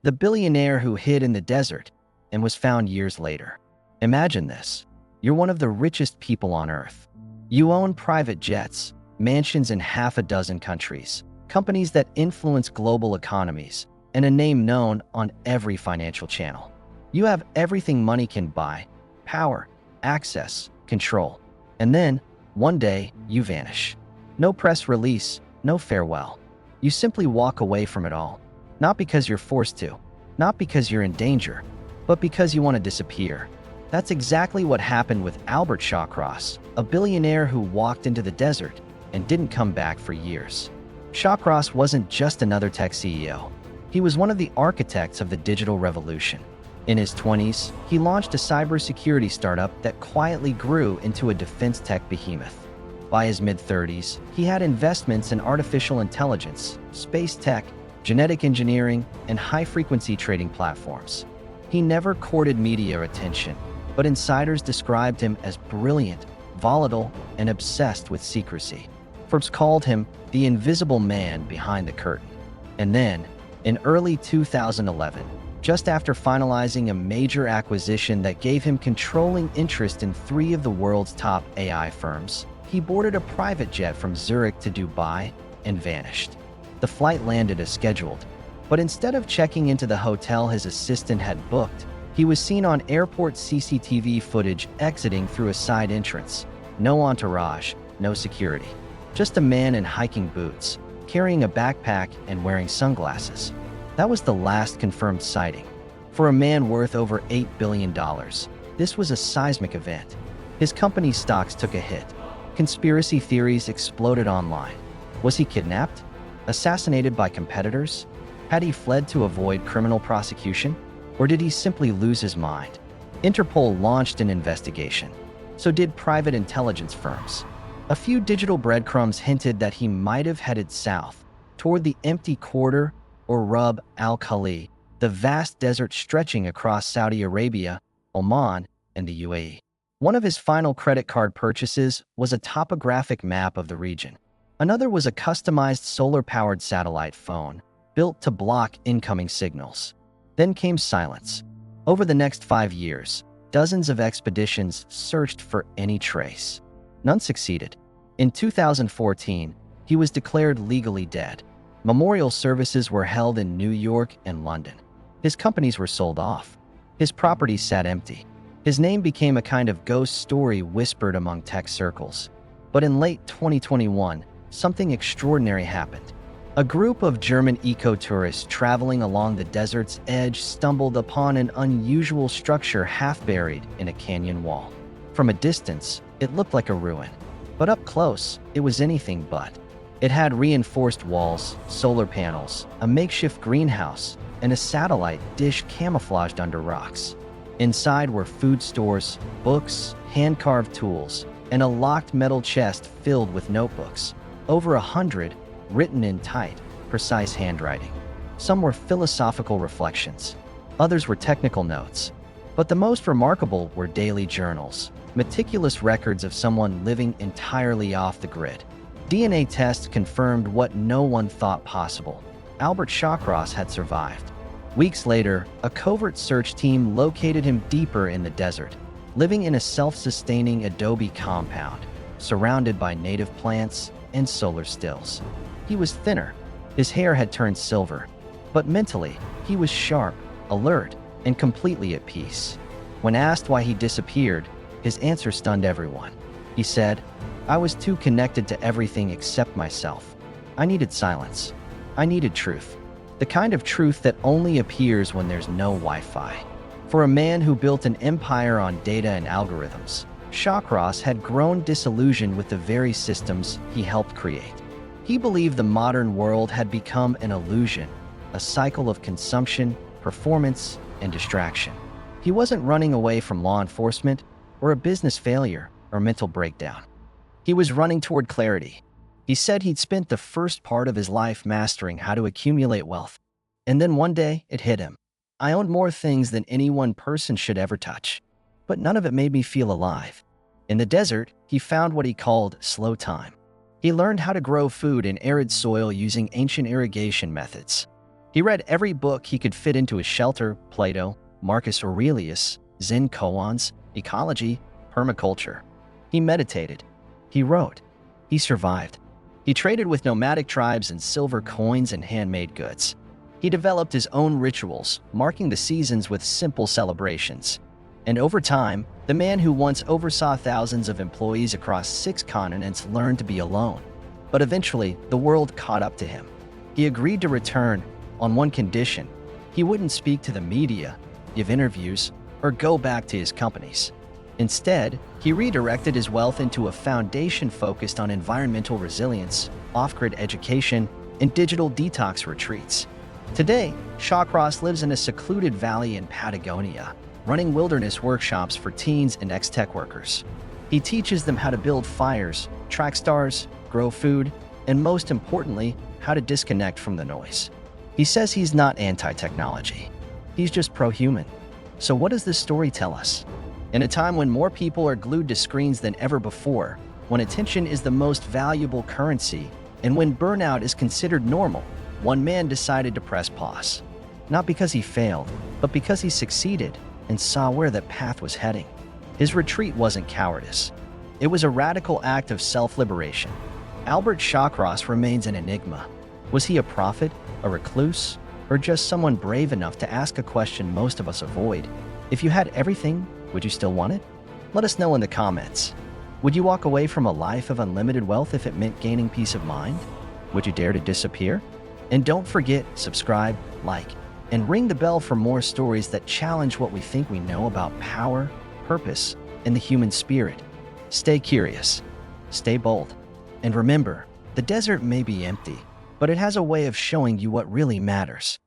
The billionaire who hid in the desert and was found years later. Imagine this. You're one of the richest people on Earth. You own private jets, mansions in half a dozen countries, companies that influence global economies, and a name known on every financial channel. You have everything money can buy: power, access, control. And then, one day, you vanish. No press release, no farewell. You simply walk away from it all. Not because you're forced to, not because you're in danger, but because you want to disappear. That's exactly what happened with Albert Shockross, a billionaire who walked into the desert and didn't come back for years. Shockross wasn't just another tech CEO. He was one of the architects of the digital revolution. In his 20s, he launched a cybersecurity startup that quietly grew into a defense tech behemoth. By his mid-30s, he had investments in artificial intelligence, space tech, genetic engineering, and high-frequency trading platforms. He never courted media attention, but insiders described him as brilliant, volatile, and obsessed with secrecy. Forbes called him the invisible man behind the curtain. And then, in early 2011, just after finalizing a major acquisition that gave him controlling interest in 3 of the world's top AI firms, he boarded a private jet from Zurich to Dubai and vanished. The flight landed as scheduled, but instead of checking into the hotel his assistant had booked, he was seen on airport CCTV footage exiting through a side entrance. No entourage, no security. Just a man in hiking boots, carrying a backpack and wearing sunglasses. That was the last confirmed sighting. For a man worth over $8 billion, this was a seismic event. His company's stocks took a hit. Conspiracy theories exploded online. Was he kidnapped? Assassinated by competitors? Had he fled to avoid criminal prosecution? Or did he simply lose his mind? Interpol launched an investigation. So did private intelligence firms. A few digital breadcrumbs hinted that he might have headed south, toward the empty quarter or Rub al-Khali, the vast desert stretching across Saudi Arabia, Oman, and the UAE. One of his final credit card purchases was a topographic map of the region. Another was a customized solar-powered satellite phone, built to block incoming signals. Then came silence. Over the next 5 years, dozens of expeditions searched for any trace. None succeeded. In 2014, he was declared legally dead. Memorial services were held in New York and London. His companies were sold off. His properties sat empty. His name became a kind of ghost story whispered among tech circles. But in late 2021, something extraordinary happened. A group of German eco-tourists traveling along the desert's edge stumbled upon an unusual structure half buried in a canyon wall. From a distance, it looked like a ruin. But up close, it was anything but. It had reinforced walls, solar panels, a makeshift greenhouse, and a satellite dish camouflaged under rocks. Inside were food stores, books, hand-carved tools, and a locked metal chest filled with notebooks. Over 100, written in tight, precise handwriting. Some were philosophical reflections. Others were technical notes. But the most remarkable were daily journals, meticulous records of someone living entirely off the grid. DNA tests confirmed what no one thought possible. Albert Shockross had survived. Weeks later, a covert search team located him deeper in the desert, living in a self-sustaining adobe compound, surrounded by native plants and solar stills. He was thinner. His hair had turned silver. But mentally, he was sharp, alert, and completely at peace. When asked why he disappeared, his answer stunned everyone. He said, "I was too connected to everything except myself. I needed silence. I needed truth. The kind of truth that only appears when there's no Wi-Fi." For a man who built an empire on data and algorithms, Shockross had grown disillusioned with the very systems he helped create. He believed the modern world had become an illusion, a cycle of consumption, performance, and distraction. He wasn't running away from law enforcement, or a business failure, or mental breakdown. He was running toward clarity. He said he'd spent the first part of his life mastering how to accumulate wealth. And then one day, it hit him. I owned more things than any one person should ever touch. But none of it made me feel alive. In the desert, he found what he called slow time. He learned how to grow food in arid soil using ancient irrigation methods. He read every book he could fit into his shelter: Plato, Marcus Aurelius, Zen koans, ecology, permaculture. He meditated. He wrote. He survived. He traded with nomadic tribes in silver coins and handmade goods. He developed his own rituals, marking the seasons with simple celebrations. And over time, the man who once oversaw thousands of employees across 6 continents learned to be alone. But eventually, the world caught up to him. He agreed to return on one condition: he wouldn't speak to the media, give interviews, or go back to his companies. Instead, he redirected his wealth into a foundation focused on environmental resilience, off-grid education, and digital detox retreats. Today, Shockross lives in a secluded valley in Patagonia, running wilderness workshops for teens and ex-tech workers. He teaches them how to build fires, track stars, grow food, and most importantly, how to disconnect from the noise. He says he's not anti-technology. He's just pro-human. So what does this story tell us? In a time when more people are glued to screens than ever before, when attention is the most valuable currency, and when burnout is considered normal, one man decided to press pause. Not because he failed, but because he succeeded and saw where that path was heading. His retreat wasn't cowardice. It was a radical act of self-liberation. Albert Shockross remains an enigma. Was he a prophet, a recluse, or just someone brave enough to ask a question most of us avoid? If you had everything, would you still want it? Let us know in the comments. Would you walk away from a life of unlimited wealth if it meant gaining peace of mind? Would you dare to disappear? And don't forget, subscribe, like, and ring the bell for more stories that challenge what we think we know about power, purpose, and the human spirit. Stay curious, stay bold, and remember, the desert may be empty, but it has a way of showing you what really matters.